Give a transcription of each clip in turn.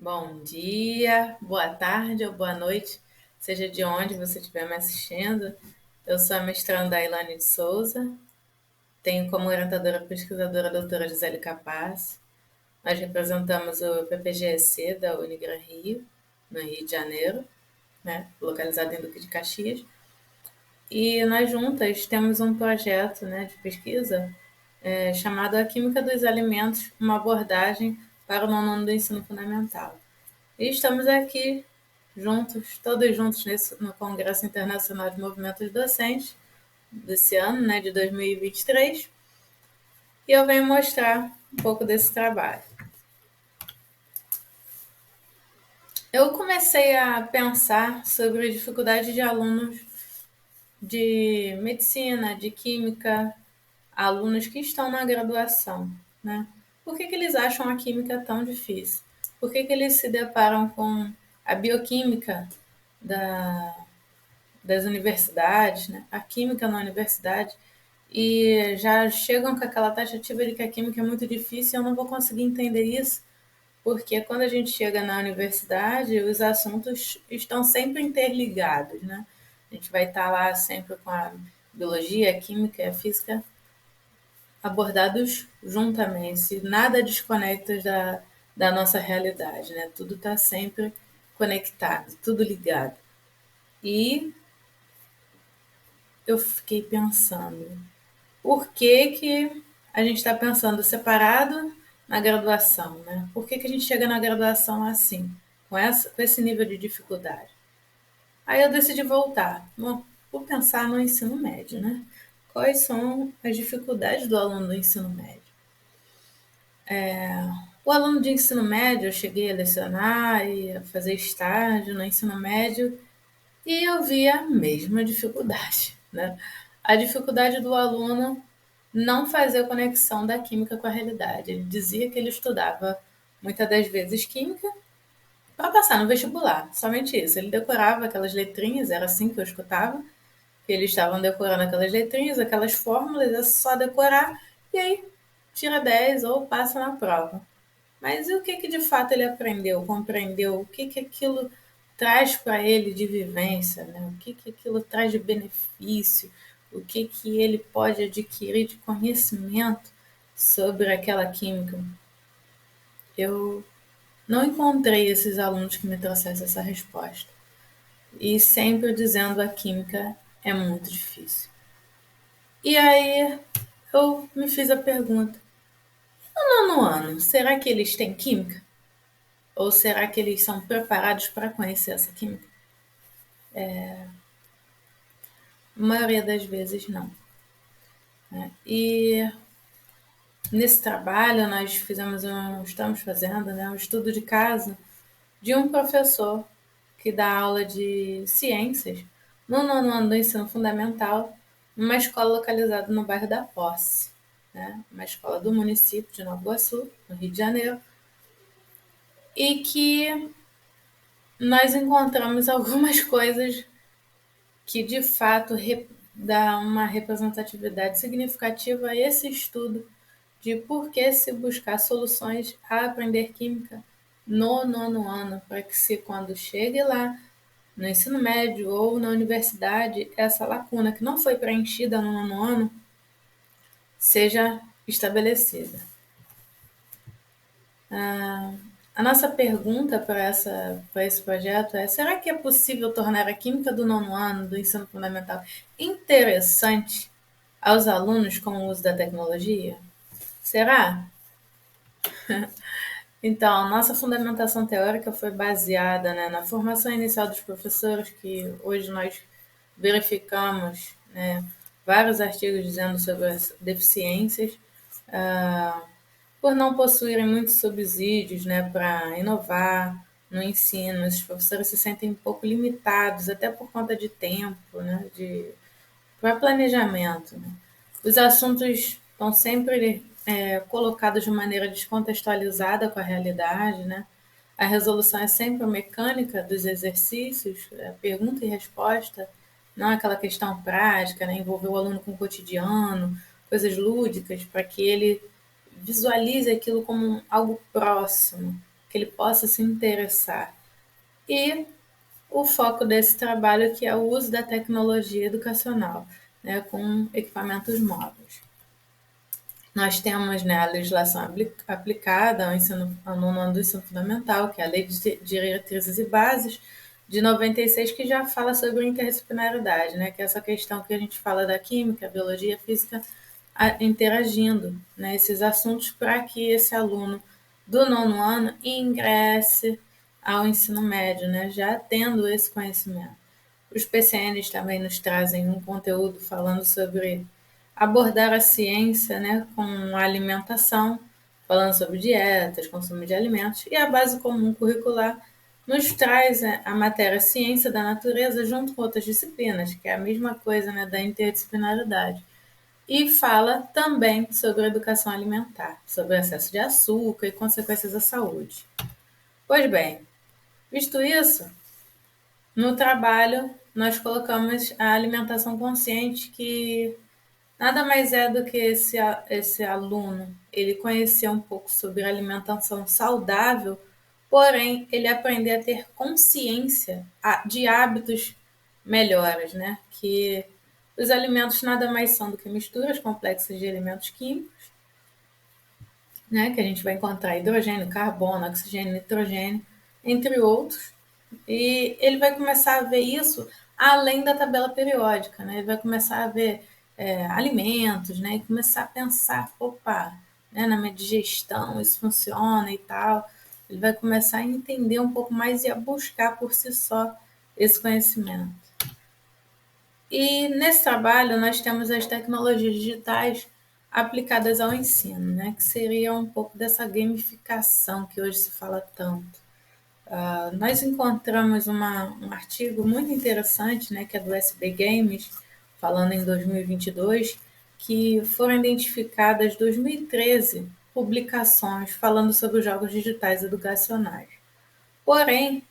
Bom dia, boa tarde ou boa noite, seja de onde você estiver me assistindo. Eu sou a mestranda Ailane de Souza, tenho como orientadora pesquisadora a doutora Gisele Capaz. Nós representamos o PPGEC da Unigran Rio, no Rio de Janeiro, né, localizado em Duque de Caxias. E nós juntas temos um projeto, né, de pesquisa chamado A Química dos Alimentos, uma abordagem para o nono ano do ensino fundamental. E estamos aqui juntos, todos juntos no Congresso Internacional de Movimentos Docentes desse ano, né, de 2023, e eu venho mostrar um pouco desse trabalho. Eu comecei a pensar sobre a dificuldade de alunos de medicina, de química, alunos que estão na graduação, né? Por que eles acham a química tão difícil? Por que eles se deparam com a bioquímica da, das universidades, né? A química na universidade, e já chegam com aquela taxativa de que a química é muito difícil e eu não vou conseguir entender isso, porque quando a gente chega na universidade, os assuntos estão sempre interligados, né? A gente vai estar lá sempre com a biologia, a química e a física abordados juntamente, nada desconecta da nossa realidade, né? Tudo está sempre conectado, tudo ligado. E eu fiquei pensando, por que, que a gente está pensando separado na graduação, né? Por que a gente chega na graduação assim, com esse nível de dificuldade? Aí eu decidi voltar. Bom, vou pensar no ensino médio, né? Quais são as dificuldades do aluno do ensino médio? O aluno de ensino médio, eu cheguei a lecionar e a fazer estágio no ensino médio e eu vi a mesma dificuldade, né? A dificuldade do aluno não fazer a conexão da química com a realidade. Ele dizia que ele estudava muitas das vezes química para passar no vestibular, somente isso. Ele decorava aquelas letrinhas, era assim que eu escutava, que eles estavam decorando aquelas letrinhas, aquelas fórmulas, é só decorar e aí tira 10 ou passa na prova. Mas e o que de fato ele aprendeu, compreendeu? O que aquilo traz para ele de vivência, né? O que aquilo traz de benefício? O que ele pode adquirir de conhecimento sobre aquela química? Eu não encontrei esses alunos que me trouxessem essa resposta. E sempre dizendo a química é muito difícil. E aí eu me fiz a pergunta: no nono ano, será que eles têm química? Ou será que eles são preparados para conhecer essa química? A maioria das vezes não, né? E nesse trabalho nós estamos fazendo, né, um estudo de caso de um professor que dá aula de ciências no nono ano do ensino fundamental, numa escola localizada no bairro da Posse, né, uma escola do município de Nova Iguaçu, no Rio de Janeiro, e que nós encontramos algumas coisas que de fato dá uma representatividade significativa a esse estudo de por que se buscar soluções a aprender química no nono ano, para que se quando chegue lá no ensino médio ou na universidade, essa lacuna que não foi preenchida no nono ano seja estabelecida. A nossa pergunta para esse projeto é: será que é possível tornar a química do nono ano do ensino fundamental interessante aos alunos com o uso da tecnologia? Será? Então, a nossa fundamentação teórica foi baseada, né, na formação inicial dos professores, que hoje nós verificamos, né, vários artigos dizendo sobre as deficiências, ah, por não possuírem muitos subsídios, né, para inovar no ensino. Esses professores se sentem um pouco limitados, até por conta de tempo, né, para planejamento. Né? Os assuntos estão sempre colocados de maneira descontextualizada com a realidade, né? A resolução é sempre mecânica dos exercícios, pergunta e resposta, não aquela questão prática, né? Envolver o aluno com o cotidiano, coisas lúdicas, para que ele visualize aquilo como algo próximo, que ele possa se interessar. E o foco desse trabalho que é o uso da tecnologia educacional, né, com equipamentos móveis. Nós temos, né, a legislação aplicada ao nono ano do ensino fundamental, que é a Lei de Diretrizes e Bases de 96, que já fala sobre interdisciplinaridade, né, que é essa questão que a gente fala da química, biologia, física, interagindo, né, esses assuntos para que esse aluno do nono ano ingresse ao ensino médio, né, já tendo esse conhecimento. Os PCNs também nos trazem um conteúdo falando sobre abordar a ciência, né, com a alimentação, falando sobre dietas, consumo de alimentos, e a base comum curricular nos traz, né, a matéria ciência da natureza junto com outras disciplinas, que é a mesma coisa, né, da interdisciplinaridade. E fala também sobre educação alimentar, sobre o excesso de açúcar e consequências à saúde. Pois bem, visto isso, no trabalho nós colocamos a alimentação consciente, que nada mais é do que esse aluno ele conhecer um pouco sobre alimentação saudável, porém ele aprender a ter consciência de hábitos melhores, né? Que os alimentos nada mais são do que misturas complexas de elementos químicos, né? Que a gente vai encontrar hidrogênio, carbono, oxigênio, nitrogênio, entre outros. E ele vai começar a ver isso além da tabela periódica, né? Ele vai começar a ver alimentos, né? E começar a pensar, opa, né, na minha digestão isso funciona e tal. Ele vai começar a entender um pouco mais e a buscar por si só esse conhecimento. E nesse trabalho nós temos as tecnologias digitais aplicadas ao ensino, né? Que seria um pouco dessa gamificação que hoje se fala tanto. Nós encontramos um artigo muito interessante, né, que é do SB Games, falando em 2022, que foram identificadas 2013 publicações falando sobre os jogos digitais educacionais. Porém,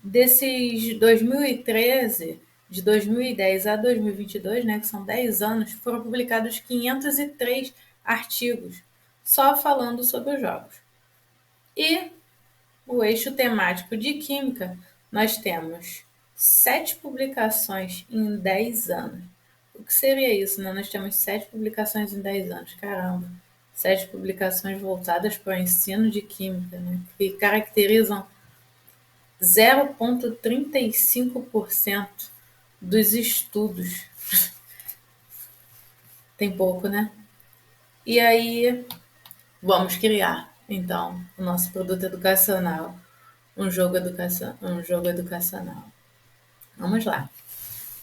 desses 2013, de 2010 a 2022, né, que são 10 anos, foram publicados 503 artigos só falando sobre os jogos. E o eixo temático de química, nós temos 7 publicações em 10 anos. O que seria isso, né? Nós temos 7 publicações em 10 anos. Caramba! 7 publicações voltadas para o ensino de química, né? Que caracterizam 0,35% dos estudos. Tem pouco, né? E aí, vamos criar, então, o nosso produto educacional. Um jogo educacional. Vamos lá.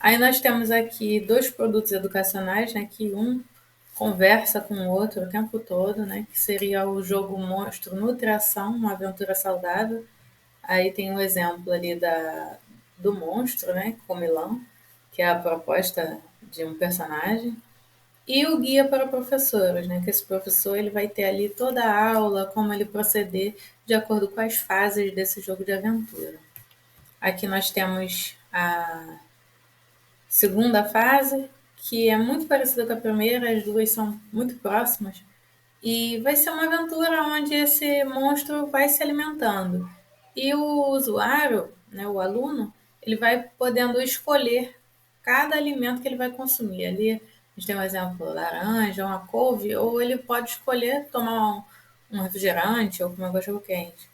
Aí nós temos aqui 2 produtos educacionais, né, que um conversa com o outro o tempo todo, né, que seria o jogo Monstro Nutriação, uma aventura saudável. Aí tem um exemplo ali do monstro, né, Comilão, que é a proposta de um personagem. E o guia para professores, né, que esse professor ele vai ter ali toda a aula, como ele proceder de acordo com as fases desse jogo de aventura. Aqui nós temos a segunda fase, que é muito parecida com a primeira, as duas são muito próximas. E vai ser uma aventura onde esse monstro vai se alimentando. E o usuário, né, o aluno, ele vai podendo escolher cada alimento que ele vai consumir. Ali a gente tem um exemplo, laranja, uma couve, ou ele pode escolher tomar um refrigerante ou comer um cachorro quente.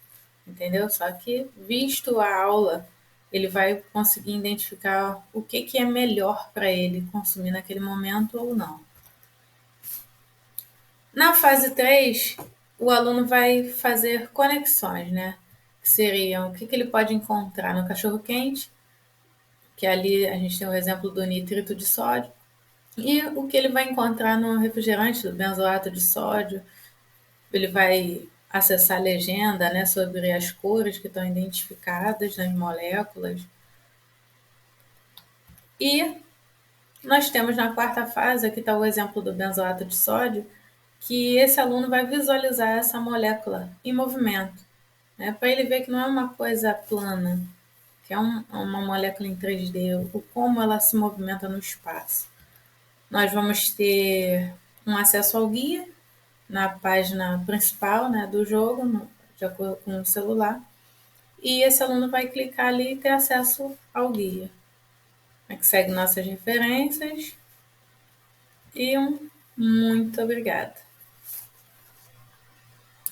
Entendeu? Só que, visto a aula, ele vai conseguir identificar o que é melhor para ele consumir naquele momento ou não. Na fase 3, o aluno vai fazer conexões, né? Que seriam o que ele pode encontrar no cachorro-quente, que ali a gente tem o exemplo do nitrito de sódio, e o que ele vai encontrar no refrigerante, do benzoato de sódio. Ele vai acessar a legenda, né, sobre as cores que estão identificadas nas moléculas. E nós temos na quarta fase, aqui está o exemplo do benzoato de sódio, que esse aluno vai visualizar essa molécula em movimento, né, para ele ver que não é uma coisa plana, que é uma molécula em 3D, o como ela se movimenta no espaço. Nós vamos ter um acesso ao guia na página principal, né, do jogo, de acordo com o celular, e esse aluno vai clicar ali e ter acesso ao guia. Que segue nossas referências e muito obrigada.